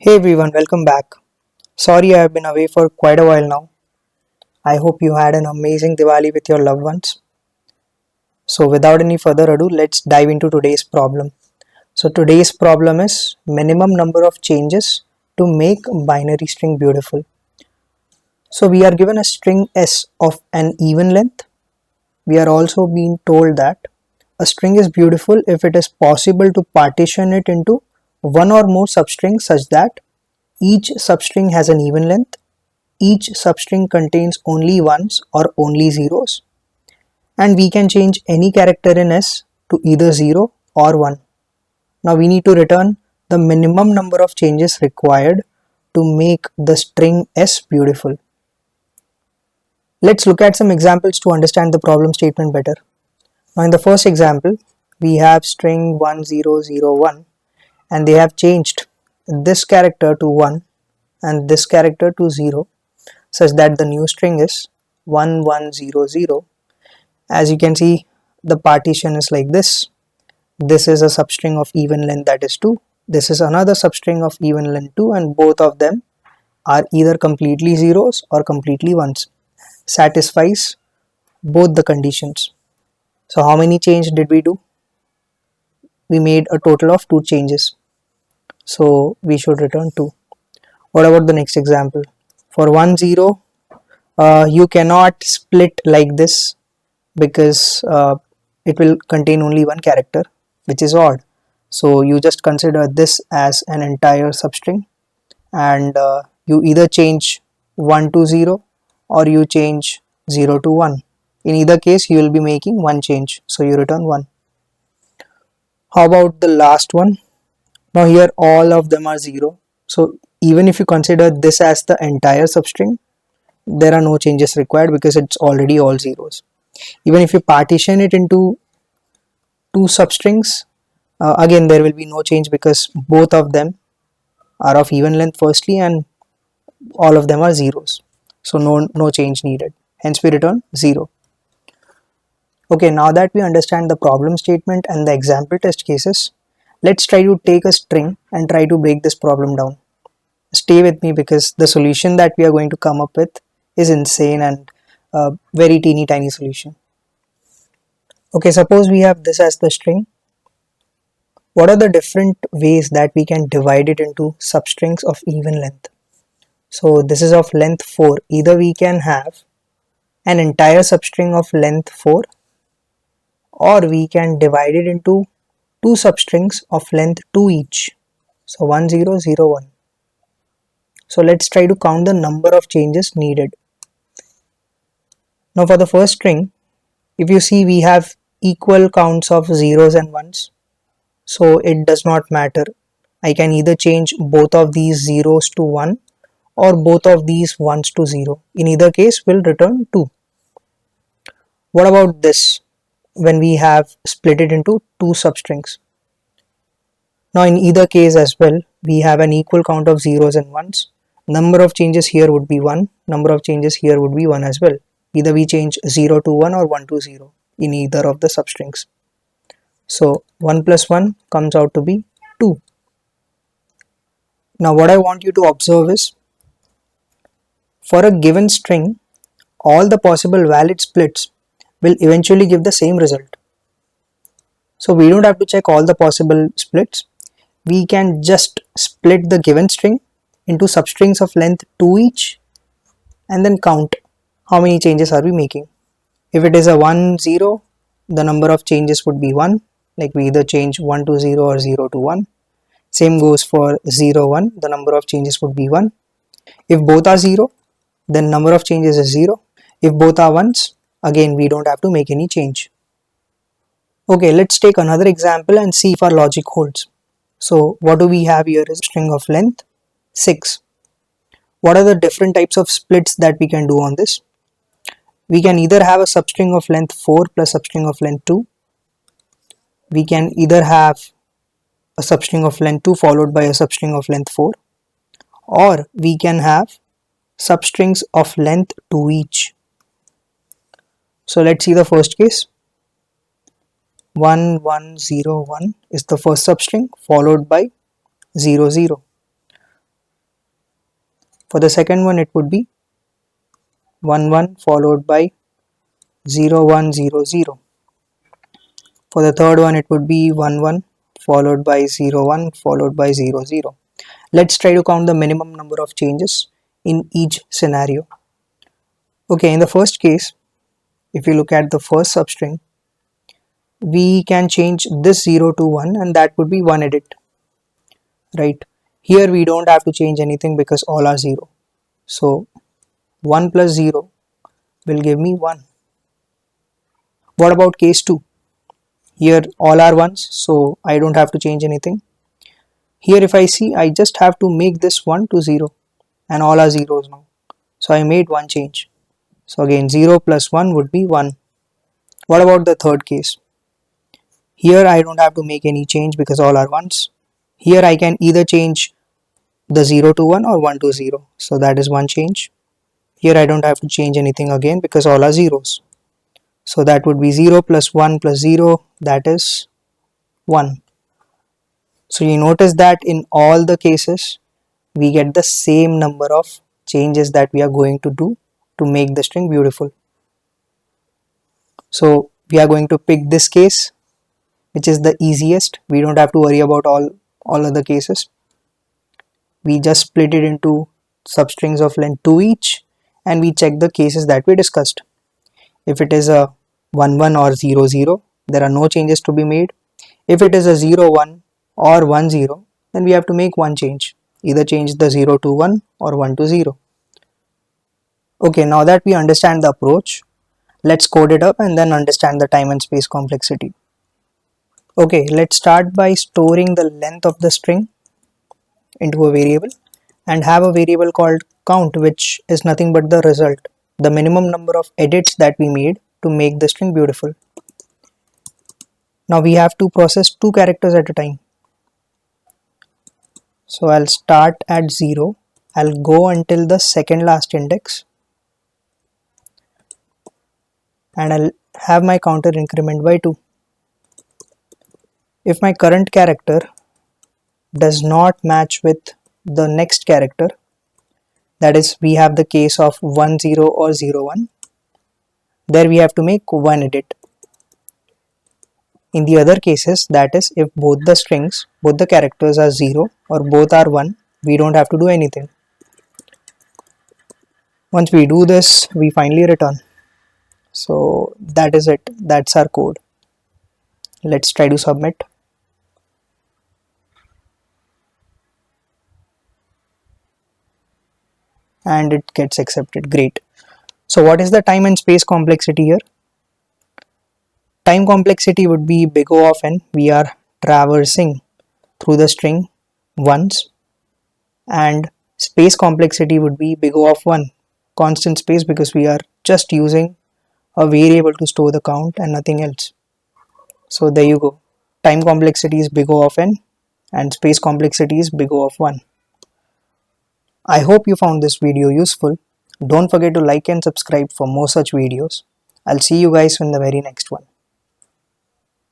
Hey everyone, welcome back. Sorry I have been away for quite a while now. I hope you had an amazing Diwali with your loved ones. So without any further ado, let's dive into today's problem. So today's problem is minimum number of changes to make binary string beautiful. So we are given a string S of an even length. We are also being told that a string is beautiful if it is possible to partition it into one or more substrings such that each substring has an even length. Each substring contains only ones or only zeros, and we can change any character in S to either 0 or 1. Now we need to return the minimum number of changes required to make the string S beautiful. Let's look at some examples to understand the problem statement better. Now in the first example, we have string 1001 and they have changed this character to 1 and this character to 0 such that the new string is 1100. As you can see, the partition is like this. This is a substring of even length, that is 2. This is another substring of even length 2, and both of them are either completely zeros or completely ones. Satisfies both the conditions. So how many changes did we do? We made a total of 2 changes. So we should return 2. What about the next example? For 10, you cannot split like this because it will contain only one character, which is odd. So you just consider this as an entire substring, and you either change 1 to 0 or you change 0 to 1. In either case, you will be making one change, so you return 1. How about the last one? Now here all of them are 0. So even if you consider this as the entire substring, there are no changes required because it's already all zeros. Even if you partition it into two substrings, again there will be no change because both of them are of even length firstly and all of them are zeros. So no change needed. Hence we return 0. Okay, now that we understand the problem statement and the example test cases, let's try to take a string and try to break this problem down. Stay with me because the solution that we are going to come up with is insane and a very teeny tiny solution. Okay, suppose we have this as the string. What are the different ways that we can divide it into substrings of even length? So this is of length 4. Either we can have an entire substring of length 4, or we can divide it into two substrings of length 2 each. So 1001. So let's try to count the number of changes needed. Now for the first string, if you see, we have equal counts of zeros and ones. So it does not matter. I can either change both of these zeros to 1 or both of these ones to 0. In either case, we'll return 2. What about this when we have split it into two substrings? Now in either case as well, we have an equal count of zeros and ones. Number of changes here would be 1. Number of changes here would be 1 as well. Either we change 0 to 1 or 1 to 0 in either of the substrings. So 1 plus 1 comes out to be 2. Now what I want you to observe is, for a given string, all the possible valid splits will eventually give the same result. So we don't have to check all the possible splits. We can just split the given string into substrings of length 2 each and then count how many changes are we making. If it is a 1 0, the number of changes would be 1, like we either change 1 to 0 or 0 to 1. Same goes for 0 1, the number of changes would be 1. If both are 0, then number of changes is 0. If both are 1s, again we don't have to make any change. Okay, let's take another example and see if our logic holds. So what do we have here is a string of length 6. What are the different types of splits that we can do on this? We can either have a substring of length 4 plus substring of length 2. We can either have a substring of length 2 followed by a substring of length 4, or we can have substrings of length 2 each. So let's see the first case. 1101 is the first substring followed by 00. For the second one, it would be 1 1 followed by 0 1 0 0. For the third one, it would be 1 1 followed by 0 1 followed by 0 0. Let's try to count the minimum number of changes in each scenario. Okay, in the first case, if you look at the first substring, we can change this 0 to 1 and that would be one edit, right? Here we don't have to change anything because all are 0. So 1 plus 0 will give me 1. What about case 2? Here all are 1s, so I don't have to change anything. Here if I see, I just have to make this 1 to 0 and all are 0s now. So I made one change. So again 0 plus 1 would be 1. What about the third case? Here I don't have to make any change because all are 1s. Here I can either change the 0 to 1 or 1 to 0. So that is one change. Here I don't have to change anything again because all are 0s. So that would be 0 plus 1 plus 0, that is 1. So you notice that in all the cases, we get the same number of changes that we are going to do to make the string beautiful. So we are going to pick this case, which is the easiest. We don't have to worry about all other cases. We just split it into substrings of length 2 each and we check the cases that we discussed. If it is a 1 1 or 0 0, there are no changes to be made. If it is a 0 1 or 1 0, then we have to make one change. Either change the 0 to 1 or 1 to 0. Okay, now that we understand the approach, let's code it up and then understand the time and space complexity. Okay, let's start by storing the length of the string into a variable and have a variable called count, which is nothing but the result, the minimum number of edits that we made to make the string beautiful. Now we have to process 2 characters at a time. So I'll start at 0, I'll go until the second last index and I'll have my counter increment by 2. If my current character does not match with the next character, that is we have the case of 1 0 or 0 1, there we have to make one edit. In the other cases, that is if both the strings, both the characters are 0 or both are 1, we don't have to do anything. Once we do this, we finally return. So that is it, that's our code. Let's try to submit. And it gets accepted, great. So what is the time and space complexity here? Time complexity would be big O of n. We are traversing through the string once, and space complexity would be big O of 1, constant space, because we are just using a variable to store the count and nothing else. So there you go. Time complexity is big O of n and space complexity is big O of 1. I hope you found this video useful. Don't forget to like and subscribe for more such videos. I'll see you guys in the very next one.